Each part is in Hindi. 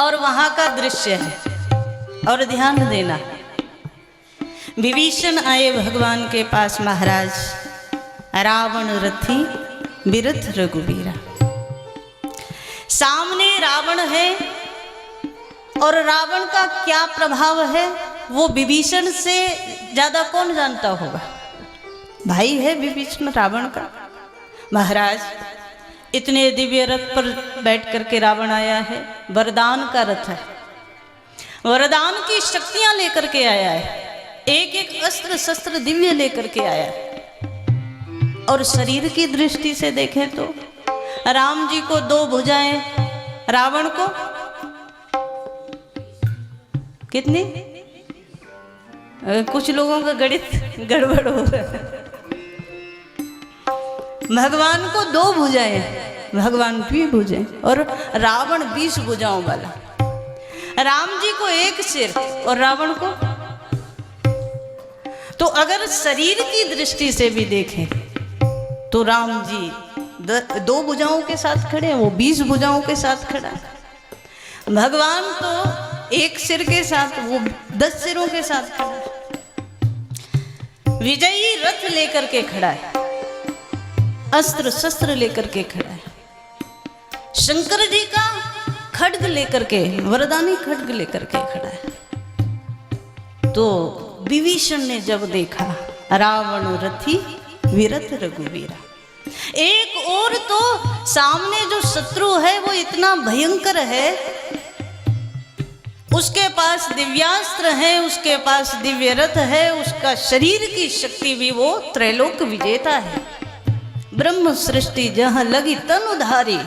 और वहां का दृश्य है। और ध्यान देना, विभीषण आए भगवान के पास, महाराज रावण रथी बिरथ रघुबीरा। सामने रावण है और रावण का क्या प्रभाव है वो विभीषण से ज्यादा कौन जानता होगा। भाई है विभीषण रावण का। महाराज इतने दिव्य रथ पर बैठ करके रावण आया है, वरदान का रथ है, वरदान की शक्तियां लेकर के आया है, एक एक अस्त्र शस्त्र दिव्य लेकर के आया है। और शरीर की दृष्टि से देखें तो राम जी को 2 भुजाएं, रावण को कितनी? कुछ लोगों का गणित गड़बड़ हो गया। भगवान को 2 भुजाएं, भगवान 2 भुजाएं और रावण 20 भुजाओं वाला। राम जी को 1 सिर और रावण को। तो अगर शरीर की दृष्टि से भी देखें तो राम जी 2 भुजाओं के साथ खड़े हैं, वो 20 भुजाओं के साथ खड़ा है। भगवान तो 1 सिर के साथ, वो 10 सिरों के साथ खड़ा है। विजयी रथ लेकर के खड़ा है, अस्त्र शस्त्र लेकर के खड़ा है। शंकर जी का खड्ग लेकर के, वरदानी खड्ग लेकर के खड़ा है। तो विभीषण ने जब देखा रावण रथी विरथ रघुवीरा, एक और तो सामने जो शत्रु है वो इतना भयंकर है, उसके पास दिव्यास्त्र है, उसके पास दिव्य रथ है, उसका शरीर की शक्ति भी वो त्रैलोक विजेता है। ब्रह्म सृष्टि जहां लगी तन उधारी,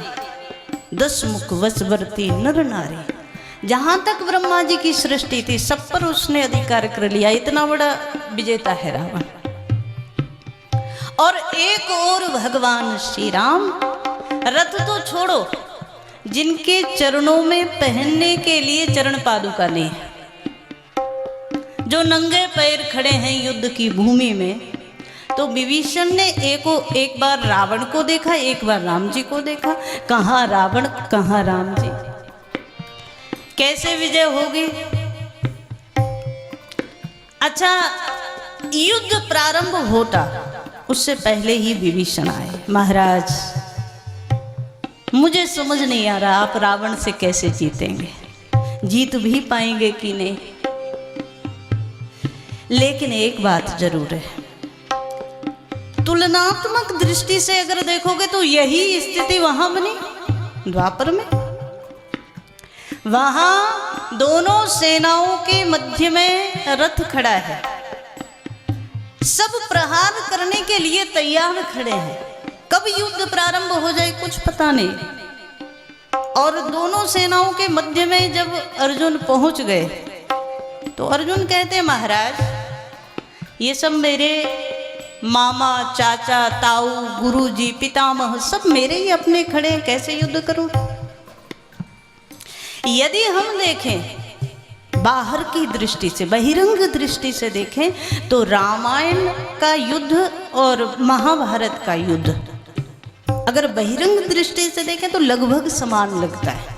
10 मुख वशवर्ती नर नारी। जहां तक ब्रह्मा जी की सृष्टि थी सब पर उसने अधिकार कर लिया, इतना बड़ा विजेता है रावण। और एक और भगवान श्री राम, रथ तो छोड़ो, जिनके चरणों में पहनने के लिए चरण पादुका नहीं है, जो नंगे पैर खड़े हैं युद्ध की भूमि में। तो विभीषण ने एक बार रावण को देखा, एक बार राम जी को देखा। कहाँ रावण कहाँ राम जी, कैसे विजय होगी? अच्छा, युद्ध प्रारंभ होता उससे पहले ही विभीषण आए। महाराज मुझे समझ नहीं आ रहा आप रावण से कैसे जीतेंगे, जीत भी पाएंगे कि नहीं। लेकिन एक बात जरूर है, तुलनात्मक दृष्टि से अगर देखोगे तो यही स्थिति वहां बनी द्वापर में। वहां दोनों सेनाओं के मध्य में रथ खड़ा है, सब प्रहार करने के लिए तैयार खड़े हैं। कब युद्ध प्रारंभ हो जाए कुछ पता नहीं। और दोनों सेनाओं के मध्य में जब अर्जुन पहुंच गए तो अर्जुन कहते हैं, महाराज ये सब मेरे मामा, चाचा, ताऊ, गुरुजी, पितामह सब मेरे ही अपने खड़े हैं, कैसे युद्ध करूं? यदि हम देखें बाहर की दृष्टि से, बहिरंग दृष्टि से देखें तो रामायण का युद्ध और महाभारत का युद्ध अगर बहिरंग दृष्टि से देखें तो लगभग समान लगता है।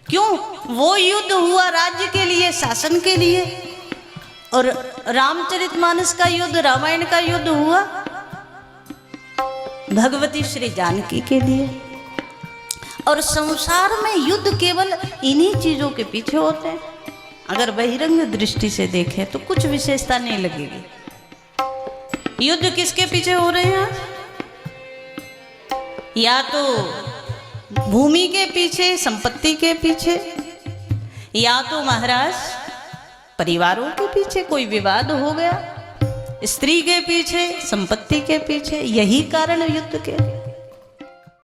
क्यों? वो युद्ध हुआ राज्य के लिए, शासन के लिए, और रामचरितमानस का युद्ध, रामायण का युद्ध हुआ भगवती श्री जानकी के लिए। और संसार में युद्ध केवल इन्हीं चीजों के पीछे होते हैं। अगर बहिरंग दृष्टि से देखें तो कुछ विशेषता नहीं लगेगी। युद्ध किसके पीछे हो रहे हैं? या तो भूमि के पीछे, संपत्ति के पीछे, या तो महाराज परिवारों के पीछे, कोई विवाद हो गया, स्त्री के पीछे, संपत्ति के पीछे, यही कारण युद्ध के।